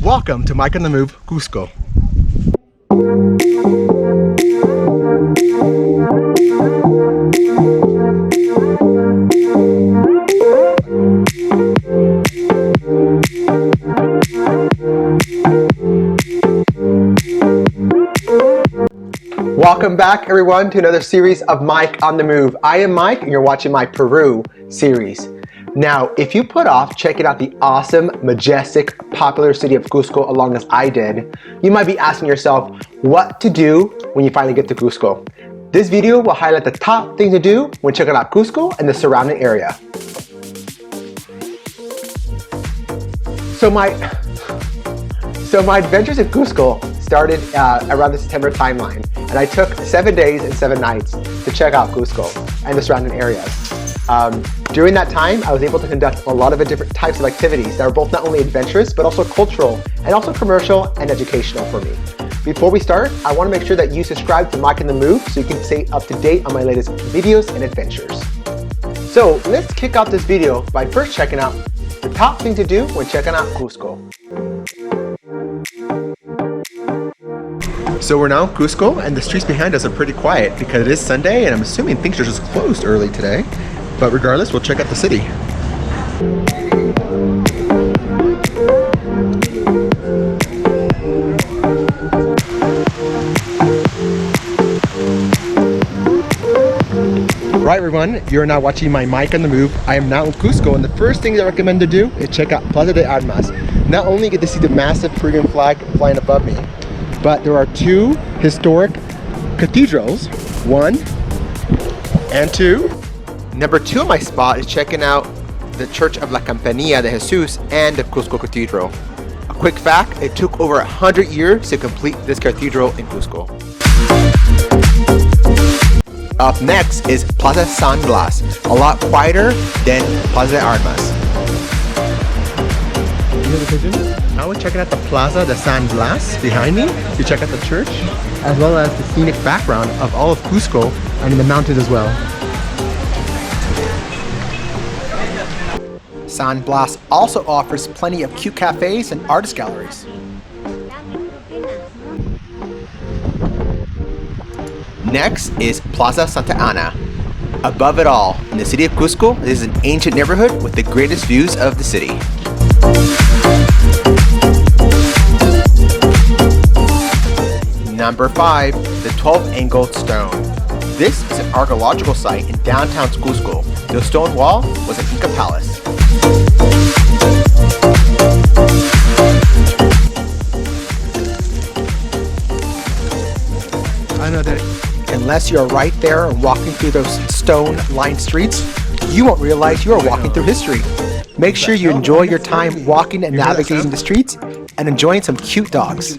Welcome to Mike on the Move, Cusco. Welcome back everyone to another series of Mike on the Move. I am Mike and you're watching my Peru series. Now, if you put off checking out the awesome, majestic, popular city of Cusco along as I did, you might be asking yourself what to do when you finally get to Cusco. This video will highlight the top things to do when checking out Cusco and the surrounding area. So my adventures in Cusco started around the September timeline, and I took 7 days and 7 nights to check out Cusco and the surrounding areas. During that time, I was able to conduct a lot of different types of activities that were both not only adventurous, but also cultural, and also commercial and educational for me. Before we start, I want to make sure that you subscribe to Mike on the Move so you can stay up to date on my latest videos and adventures. So let's kick off this video by first checking out the top thing to do when checking out Cusco. So we're now in Cusco, and the streets behind us are pretty quiet because it is Sunday, and I'm assuming things are just closed early today. But regardless, we'll check out the city. Right everyone, you're now watching my Mike on the Move. I am now in Cusco, and the first thing I recommend to do is check out Plaza de Armas. Not only get to see the massive Peruvian flag flying above me, but there are 2 historic cathedrals, 1 and 2. Number 2 on my spot is checking out the Church of La Compania de Jesus and the Cusco Cathedral. A quick fact, it took over 100 years to complete this cathedral in Cusco. Up next is Plaza San Blas, a lot quieter than Plaza de Armas. Now we're checking out the Plaza de San Blas behind me. You check out the church, as well as the scenic background of all of Cusco and in the mountains as well. San Blas also offers plenty of cute cafes and artist galleries. Next is Plaza Santa Ana. Above it all, in the city of Cusco, this is an ancient neighborhood with the greatest views of the city. Number 5, the 12-angled stone. This is an archaeological site in downtown Cusco. The stone wall was an Inca palace. I know that unless you're right there and walking through those stone-lined streets, you won't realize you are walking through history. Make sure you enjoy your time walking and navigating the streets and enjoying some cute dogs.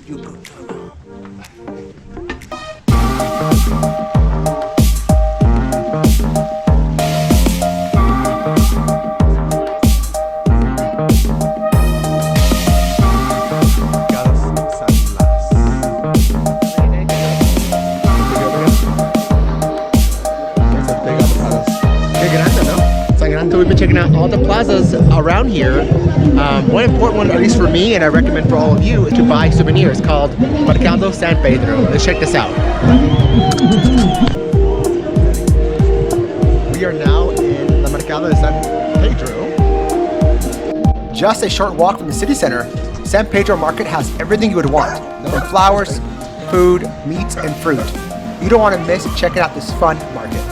So we've been checking out all the plazas around here. One important one, at least for me, and I recommend for all of you, is to buy souvenirs called Mercado San Pedro. Let's check this out. We are now in the Mercado de San Pedro. Just a short walk from the city center, San Pedro Market has everything you would want, from flowers, food, meats, and fruit. You don't want to miss checking out this fun market.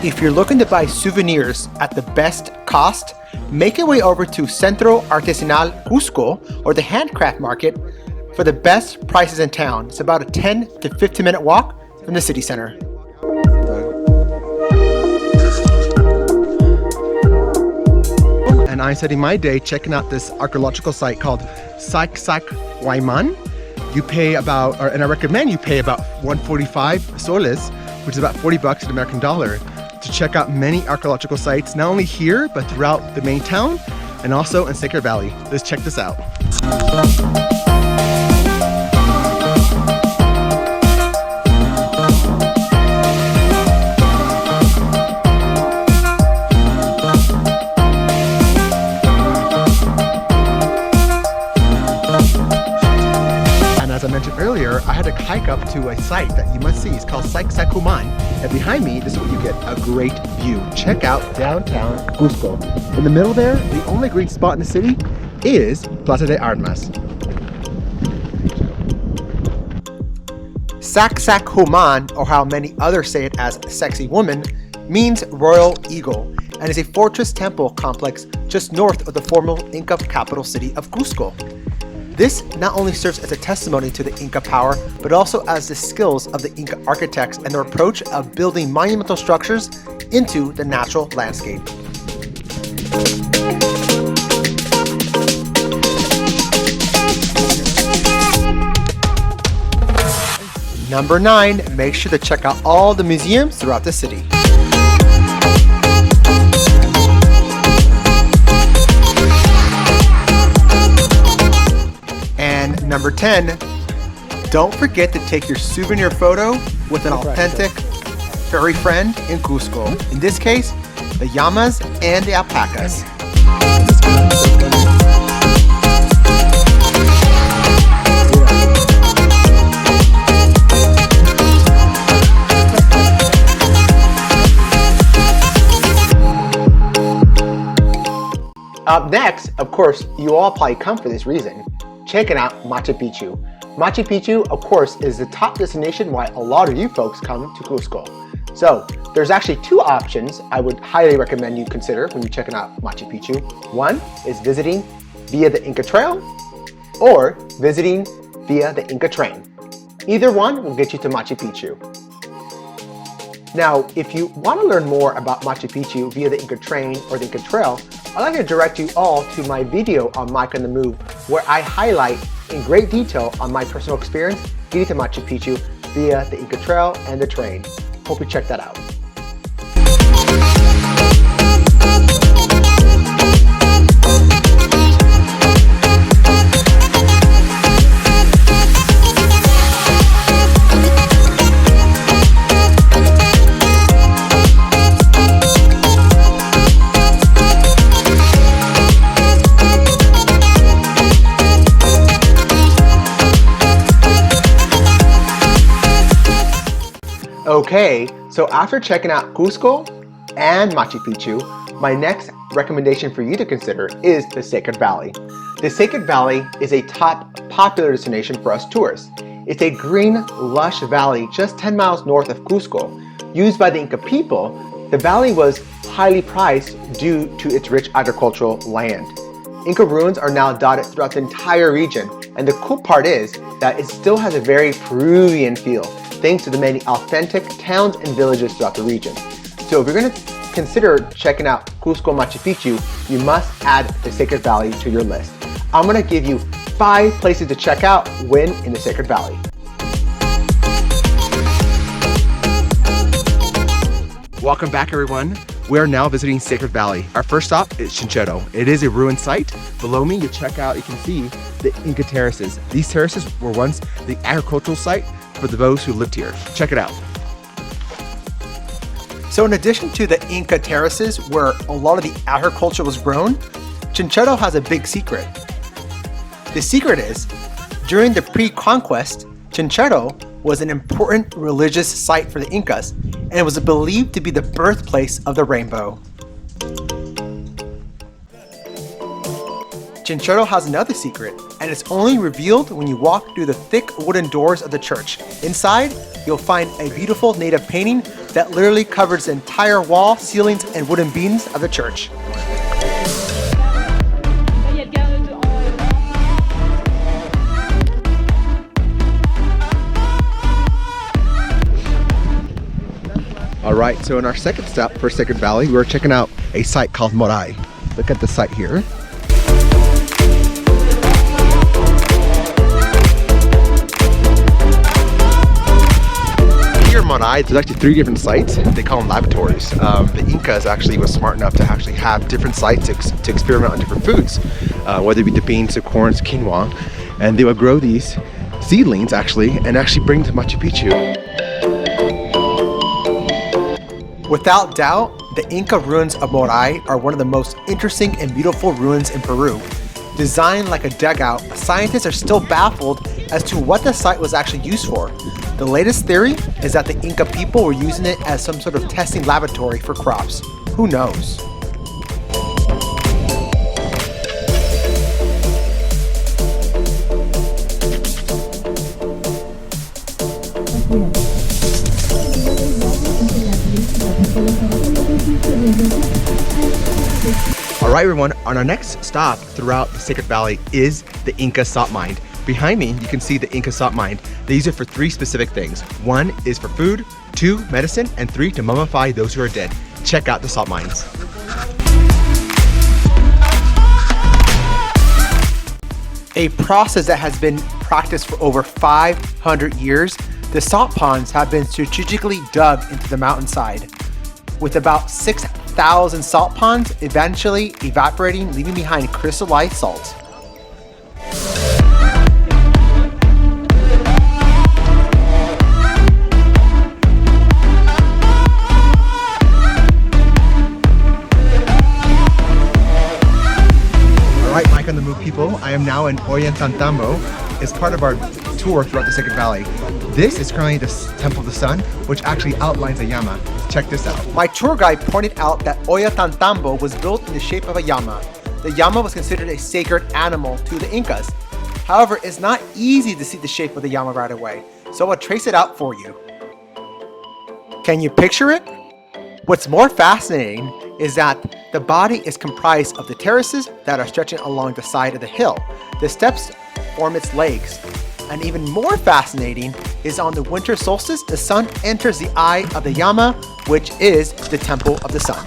If you're looking to buy souvenirs at the best cost, make your way over to CENTRO ARTESANAL Cusco, or the Handcraft Market, for the best prices in town. It's about a 10 to 15 minute walk from the city center. And I'm starting my day checking out this archaeological site called Sacsayhuaman. You pay about, and I recommend you pay about 145 soles, which is about 40 bucks in American dollar, to check out many archaeological sites, not only here, but throughout the main town and also in Sacred Valley. Let's check this out. had to hike up to a site that you must see. It's called Sacsayhuaman. And behind me, this is what you get, a great view. Check out downtown Cusco. In the middle there, the only green spot in the city is Plaza de Armas. Sacsayhuaman, or how many others say it as Sexy Woman, means Royal Eagle, and is a fortress temple complex just north of the former Inca capital city of Cusco. This not only serves as a testimony to the Inca power, but also as the skills of the Inca architects and their approach of building monumental structures into the natural landscape. Number 9, make sure to check out all the museums throughout the city. And number 10, don't forget to take your souvenir photo with an authentic furry friend in Cusco. In this case, the llamas and the alpacas. Up next, of course, you all probably come for this reason, checking out Machu Picchu. Machu Picchu, of course, is the top destination why a lot of you folks come to Cusco. So there's actually 2 options I would highly recommend you consider when you're checking out Machu Picchu. One is visiting via the Inca Trail or visiting via the Inca train. Either one will get you to Machu Picchu. Now, if you want to learn more about Machu Picchu via the Inca train or the Inca Trail, I'd like to direct you all to my video on Mike on the Move, where I highlight in great detail on my personal experience getting to Machu Picchu via the Inca Trail and the train. Hope you check that out. Okay, so after checking out Cusco and Machu Picchu, my next recommendation for you to consider is the Sacred Valley. The Sacred Valley is a top popular destination for us tourists. It's a green, lush valley just 10 miles north of Cusco. Used by the Inca people, the valley was highly prized due to its rich agricultural land. Inca ruins are now dotted throughout the entire region, and the cool part is that it still has a very Peruvian feel, thanks to the many authentic towns and villages throughout the region. So if you're going to consider checking out Cusco Machu Picchu, you must add the Sacred Valley to your list. I'm going to give you 5 places to check out when in the Sacred Valley. Welcome back, everyone. We are now visiting Sacred Valley. Our first stop is Chinchero. It is a ruined site. Below me, you can see the Inca terraces. These terraces were once the agricultural site for those who lived here. Check it out. So in addition to the Inca terraces where a lot of the agriculture was grown, Chinchero has a big secret. The secret is, during the pre-conquest, Chinchero was an important religious site for the Incas, and it was believed to be the birthplace of the rainbow. Chinchero has another secret, and it's only revealed when you walk through the thick wooden doors of the church. Inside, you'll find a beautiful native painting that literally covers the entire wall, ceilings, and wooden beams of the church. Alright, so in our second stop for Sacred Valley, we're checking out a site called Moray. Look at the site here. Here in Moray, there's actually 3 different sites. They call them laboratories. The Incas actually was smart enough to actually have different sites to experiment on different foods, whether it be the beans, the corns, quinoa, and they would grow these seedlings actually and actually bring them to Machu Picchu. Without doubt, the Inca ruins of Moray are one of the most interesting and beautiful ruins in Peru. Designed like a dugout, scientists are still baffled as to what the site was actually used for. The latest theory is that the Inca people were using it as some sort of testing laboratory for crops. Who knows? Alright everyone, on our next stop throughout the Sacred Valley is the Inca salt mine. Behind me, you can see the Inca salt mine. They use it for 3 specific things. 1 is for food, 2, medicine, and 3, to mummify those who are dead. Check out the salt mines. A process that has been practiced for over 500 years, the salt ponds have been strategically dug into the mountainside, with about 6,000 salt ponds eventually evaporating, leaving behind crystallized salt. Alright, Mike on the Move people, I am now in Ollantaytambo. It's part of our tour throughout the Sacred Valley. This is currently the Temple of the Sun, which actually outlines a llama. Check this out. My tour guide pointed out that Ollantaytambo was built in the shape of a llama. The llama was considered a sacred animal to the Incas. However, it's not easy to see the shape of the llama right away, so I'll trace it out for you. Can you picture it? What's more fascinating is that the body is comprised of the terraces that are stretching along the side of the hill. The steps form its legs. And even more fascinating is on the winter solstice, the sun enters the eye of the llama, which is the Temple of the Sun.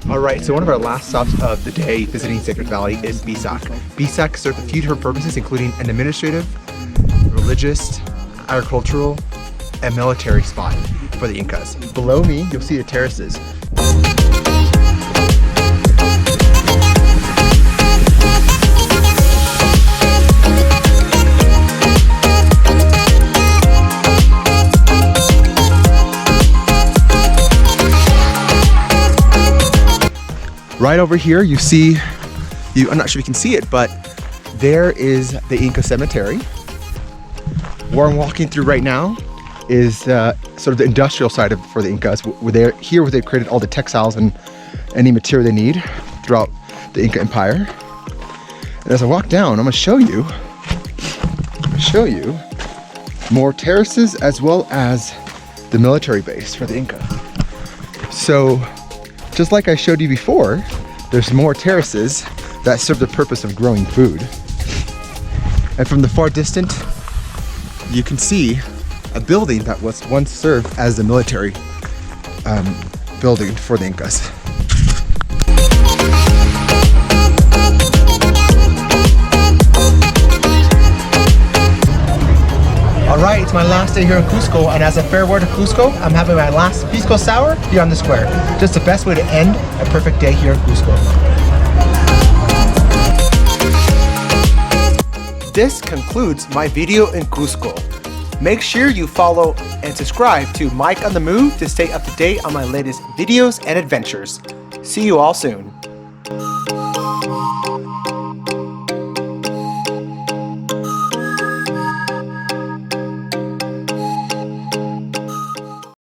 Alright, so one of our last stops of the day visiting Sacred Valley is Pisac. Pisac served a few different purposes, including an administrative, religious, agricultural, and military spot for the Incas. Below me, you'll see the terraces. Right over here, you see, I'm not sure if you can see it, but there is the Inca cemetery. Where I'm walking through right now is sort of the industrial side for the Incas. Where they created all the textiles and any material they need throughout the Inca Empire. And as I walk down, I'm gonna show you more terraces as well as the military base for the Inca. So, just like I showed you before, there's more terraces that serve the purpose of growing food. And from the far distant, you can see a building that was once served as the military building for the Incas. Alright, it's my last day here in Cusco, and as a farewell to Cusco, I'm having my last pisco sour here on the square. Just the best way to end a perfect day here in Cusco. This concludes my video in Cusco. Make sure you follow and subscribe to Mike on the Move to stay up to date on my latest videos and adventures. See you all soon.